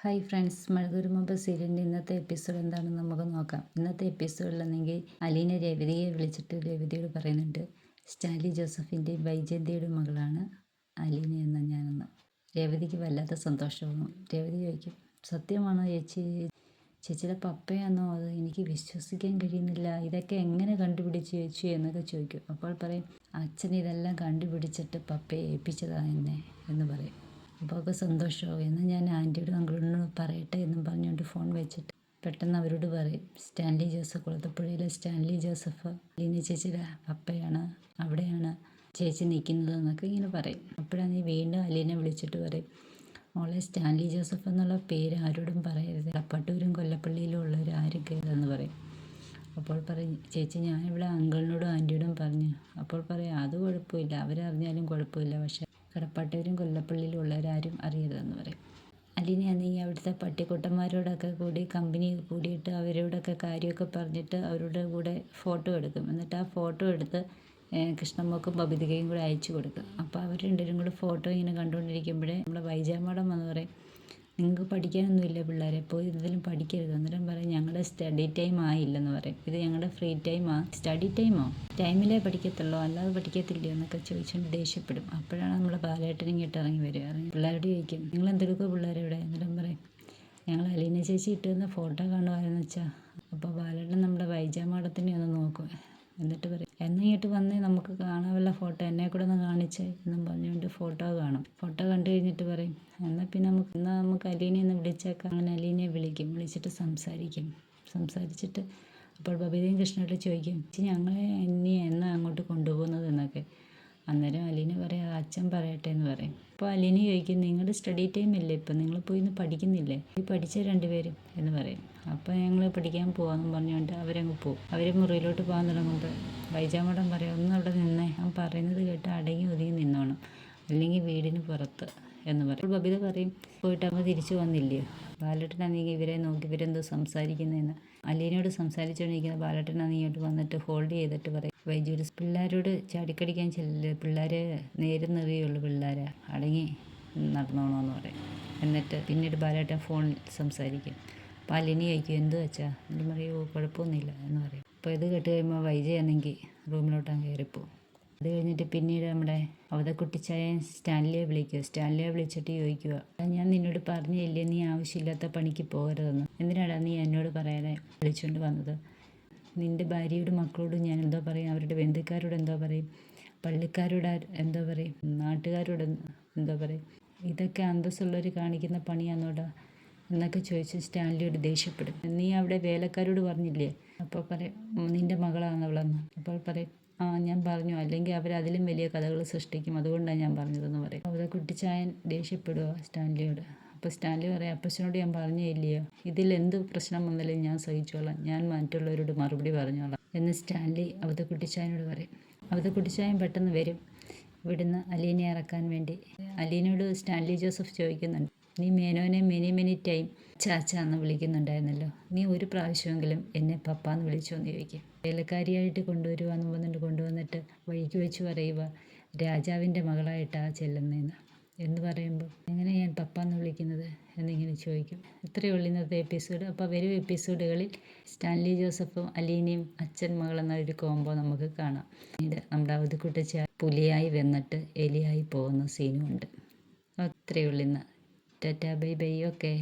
Hi friends, മഴകുരുമുമ്പ് സീരിയലിൻ്റെ ഇന്നത്തെ episode എന്താണെന്ന് നമുക്ക് നോക്കാം. ഇന്നത്തെ എപ്പിസോഡിലാണെങ്കിൽ അലീന രേവതിയെ വിളിച്ചിട്ട് രേവതിയോട് പറയുന്നുണ്ട്, സ്റ്റാൻലി ജോസഫിൻ്റെയും വൈജയന്തിയുടെ മകളാണ് അലീന എന്ന ഞാനെന്ന്. രേവതിക്ക് വല്ലാത്ത സന്തോഷവും. രേവതി ചോദിക്കും, സത്യമാണോ ചേച്ചി? ചേച്ചിയുടെ പപ്പയാണോ അത്? എനിക്ക് വിശ്വസിക്കാൻ കഴിയുന്നില്ല. ഇതൊക്കെ എങ്ങനെ കണ്ടുപിടിച്ച് ചേച്ചി എന്നൊക്കെ ചോദിക്കും. അപ്പോൾ പറയും, അച്ഛൻ ഇതെല്ലാം കണ്ടുപിടിച്ചിട്ട് പപ്പയെ ഏൽപ്പിച്ചതാണ് എന്നെ എന്ന് പറയും. അപ്പോൾ ഒക്കെ സന്തോഷമാവും. എന്നാൽ ഞാൻ ആൻറ്റിയോടും അങ്കിളിനോടും പറയട്ടെ എന്നും പറഞ്ഞുകൊണ്ട് ഫോൺ വെച്ചിട്ട് പെട്ടെന്ന് അവരോട് പറയും, സ്റ്റാൻലി ജോസഫ്, കുളത്തപ്പുഴയിലെ സ്റ്റാൻലി ജോസഫ് ലീന ചേച്ചിയുടെ പപ്പയാണ്, അവിടെയാണ് ചേച്ചി നിൽക്കുന്നത് എന്നൊക്കെ ഇങ്ങനെ പറയും. അപ്പോഴാണ് നീ വീണ്ടും അലീനെ വിളിച്ചിട്ട് പറയും, മോളെ, സ്റ്റാൻലി ജോസഫ് എന്നുള്ള പേര് ആരോടും പറയരുത്, കപ്പട്ടൂരും കൊല്ലപ്പള്ളിയിലും ഉള്ളവർ ആരും കേൾതെന്ന് പറയും. അപ്പോൾ പറയും, ചേച്ചി ഞാനിവിടെ അങ്കിളിനോടും ആൻറ്റിയോടും പറഞ്ഞു. അപ്പോൾ പറയാം, അത് കുഴപ്പമില്ല, അവരറിഞ്ഞാലും കുഴപ്പമില്ല, പക്ഷേ കടപ്പാട്ടൂരും കൊല്ലപ്പള്ളിയിലും ഉള്ളവരാരും അറിയരുതെന്ന് പറയും. അലീനയാണെങ്കിൽ അവിടുത്തെ പട്ടിക്കുട്ടന്മാരോടൊക്കെ കൂടി കമ്പനി കൂടിയിട്ട് അവരോടൊക്കെ കാര്യമൊക്കെ പറഞ്ഞിട്ട് അവരുടെ കൂടെ ഫോട്ടോ എടുക്കും. എന്നിട്ട് ആ ഫോട്ടോ എടുത്ത് കൃഷ്ണമ്മക്കും ബബിതയ്ക്കും കൂടെ അയച്ചു കൊടുക്കും. അപ്പോൾ അവർ രണ്ടുപേരും കൂടെ ഫോട്ടോ ഇങ്ങനെ കണ്ടുകൊണ്ടിരിക്കുമ്പോഴേ നമ്മുടെ വൈജാമേടം വന്ന് പറയും, നിങ്ങൾക്ക് പഠിക്കാനൊന്നുമില്ല പിള്ളേരെ, പോയി എന്തെങ്കിലും പഠിക്കരുത്. അന്നേരം പറയും, ഞങ്ങളുടെ സ്റ്റഡി ടൈം ആയില്ലെന്ന് പറയും. ഇത് ഞങ്ങളുടെ ഫ്രീ ടൈമാ. സ്റ്റഡി ടൈമോ? ടൈമിലേ പഠിക്കത്തുള്ളൂ, അല്ലാതെ പഠിക്കത്തില്ലയോ എന്നൊക്കെ ചോദിച്ചുകൊണ്ട് ദേഷ്യപ്പെടും. അപ്പോഴാണ് നമ്മൾ ബാലേട്ടൻ ഇങ്ങോട്ട് ഇറങ്ങി വരിക. പിള്ളേരോട് ചോദിക്കും, നിങ്ങൾ എന്തെടുക്കുക പിള്ളേരെ ഇവിടെ? അന്നേരം പറയും, ഞങ്ങൾ അലീന ചേച്ചി ഇട്ട് തന്ന ഫോട്ടോ കാണുമായിരുന്നു വെച്ചാൽ. അപ്പോൾ ബാലേട്ടൻ നമ്മുടെ വൈജാമാടത്തിനെ ഒന്ന് നോക്കും. എന്നിട്ട് പറയും, എന്നിങ്ങോട്ട് വന്നേ, നമുക്ക് കാണാനുള്ള ഫോട്ടോ എന്നെ കൂടെ ഒന്ന് കാണിച്ചേ എന്നും പറഞ്ഞുകൊണ്ട് ഫോട്ടോ കാണും. ഫോട്ടോ കണ്ടു കഴിഞ്ഞിട്ട് പറയും, എന്നാൽ പിന്നെ നമുക്ക് അലീനെ ഒന്ന് വിളിച്ചേക്കാം. അങ്ങനെ അലീനെ വിളിക്കും. വിളിച്ചിട്ട് സംസാരിച്ചിട്ട് അപ്പോൾ ബബിതയും കൃഷ്ണയോട് ചോദിക്കും, ഞങ്ങളെ ഇനി എന്നാ അങ്ങോട്ട് കൊണ്ടുപോകുന്നത് എന്നൊക്കെ. അന്നേരം അലീന പറയാം, അച്ഛൻ പറയട്ടെ എന്ന് പറയും. അപ്പോൾ അലീന ചോദിക്കും, നിങ്ങളുടെ സ്റ്റഡി ടൈം ഇല്ലേ ഇപ്പം? നിങ്ങൾ പോയി ഇന്ന് പഠിക്കുന്നില്ലേ? പോയി പഠിച്ച രണ്ടുപേരും എന്ന് പറയും. അപ്പോൾ ഞങ്ങൾ പഠിക്കാൻ പോകാമെന്ന് പറഞ്ഞുകൊണ്ട് അവരങ്ങ് പോകും. അവർ മുറിയിലോട്ട് പോകാൻ തുടങ്ങുമ്പോൾ വൈജാമേടം പറയും, ഒന്നും അവിടെ നിന്നേ, അവൻ പറയുന്നത് കേട്ട് അടങ്ങി ഒതുങ്ങി നിന്നോണം, അല്ലെങ്കിൽ വീടിന് പുറത്ത് എന്ന് പറയും. അപ്പോൾ ബബിത പറയും, പോയിട്ട് അങ്ങ് തിരിച്ചു വന്നില്ലയോ? ബാലേട്ടനാണെങ്കിൽ ഇവരെ നോക്കി ഇവരെന്തോ സംസാരിക്കുന്നതെന്ന്. അലീനയോട് സംസാരിച്ചുകൊണ്ടിരിക്കുന്ന ബാലേട്ടനാണെങ്കിൽ ഇങ്ങോട്ട് വന്നിട്ട് ഹോൾഡ് ചെയ്തിട്ട് പറയും, വൈജൂര് പിള്ളേരോട് ചാടിക്കടിക്കാൻ ചെല്ലില്ല, പിള്ളേരെ നേരം നിറയുള്ളൂ, പിള്ളേരെ അടങ്ങി നടന്നോണമെന്ന് പറയും. എന്നിട്ട് പിന്നീട് ബാലേട്ടൻ ഫോണിൽ സംസാരിക്കും. അപ്പോൾ അലീന ചോദിക്കും, എന്ത് വെച്ചാൽ? എന്നിട്ട് പറയും, കുഴപ്പമൊന്നുമില്ല എന്ന് പറയും. അപ്പോൾ ഇത് കേട്ട് കഴിയുമ്പോൾ വൈജയാണെങ്കിൽ റൂമിലോട്ടാണ് കയറിപ്പോവും. അത് കഴിഞ്ഞിട്ട് പിന്നീട് നമ്മുടെ അവതക്കുട്ടിച്ചായൻ സ്റ്റാൻലിയെ വിളിക്കുക. സ്റ്റാൻലിയെ വിളിച്ചിട്ട് ചോദിക്കുക, ഞാൻ നിന്നോട് പറഞ്ഞില്ലേ നീ ആവശ്യമില്ലാത്ത പണിക്ക് പോകരുതെന്ന്, എന്തിനാടാ നീ എന്നോട് പറയാതെ വിളിച്ചുകൊണ്ട് വന്നത്? നിൻ്റെ ഭാര്യയോട് മക്കളോടും ഞാൻ എന്തോ പറയും, അവരുടെ ബന്ധുക്കാരോട് എന്തോ പറയും, പള്ളിക്കാരോട് എന്തോ പറയും, നാട്ടുകാരോട് എന്തോ പറയും, ഇതൊക്കെ അന്തസ്സുള്ളവർ കാണിക്കുന്ന പണിയാന്നോടാ എന്നൊക്കെ ചോദിച്ച് സ്റ്റാൻലിയോട് ദേഷ്യപ്പെടും. നീ അവിടെ വേലക്കാരോട് പറഞ്ഞില്ലേ? അപ്പോൾ പറയും, നിൻ്റെ മകളാണെന്നവളെന്ന്. അപ്പോൾ പറയും, ഞാൻ പറഞ്ഞു, അല്ലെങ്കിൽ അവരതിലും വലിയ കഥകൾ സൃഷ്ടിക്കും, അതുകൊണ്ടാണ് ഞാൻ പറഞ്ഞതെന്ന് പറയും. അപ്പോൾ കുട്ടിച്ചായൻ ദേഷ്യപ്പെടുക സ്റ്റാൻലിയോട്. അപ്പോൾ സ്റ്റാൻലി പറയാം, അപ്പച്ചനോട് ഞാൻ പറഞ്ഞില്ലയോ, ഇതിലെന്ത് പ്രശ്നം വന്നാലും ഞാൻ സഹിച്ചോളാം, ഞാൻ മറ്റുള്ളവരോട് മറുപടി പറഞ്ഞോളാം എന്ന് സ്റ്റാൻലി അവതക്കുട്ടിച്ചായനോട് പറയും. അവതക്കുട്ടിച്ചായൻ പെട്ടെന്ന് വരും ഇവിടുന്ന് അലീനെ ഇറക്കാൻ വേണ്ടി. അലീനയോട് സ്റ്റാൻലി ജോസഫ് ചോദിക്കുന്നുണ്ട്, നീ മേനോനെ മെനി ടൈം ചാച്ച എന്ന് വിളിക്കുന്നുണ്ടായിരുന്നല്ലോ, നീ ഒരു പ്രാവശ്യമെങ്കിലും എന്നെ പപ്പാന്ന് വിളിച്ചോന്ന് ചോദിക്കും. വേലക്കാരിയായിട്ട് കൊണ്ടുവരുവാന്ന് പറഞ്ഞിട്ട് കൊണ്ടുവന്നിട്ട് വഴിക്ക് വെച്ച് പറയുക, രാജാവിൻ്റെ മകളായിട്ടാണ് ചെല്ലുന്നതെന്ന് എന്ന് പറയുമ്പോൾ എങ്ങനെ ഞാൻ പപ്പാന്ന് വിളിക്കുന്നത് എന്നിങ്ങനെ ചോദിക്കും. ഇത്രയേ ഉള്ളൂ ഇന്നത്തെ എപ്പിസോഡ്. അപ്പോൾ വരും എപ്പിസോഡുകളിൽ സ്റ്റാൻലി ജോസഫും അലീനയും അച്ഛൻ മകൾ എന്നൊരു കോംബോ നമുക്ക് കാണാം. പിന്നീട് നമ്മുടെ അവധിക്കുട്ടിച്ച പുലിയായി വന്നിട്ട് എലിയായി പോകുന്ന സീനുമുണ്ട്. അത്രയേ ഉള്ളൂ ഇന്ന്. Tata bye bye. ഓക്കെ.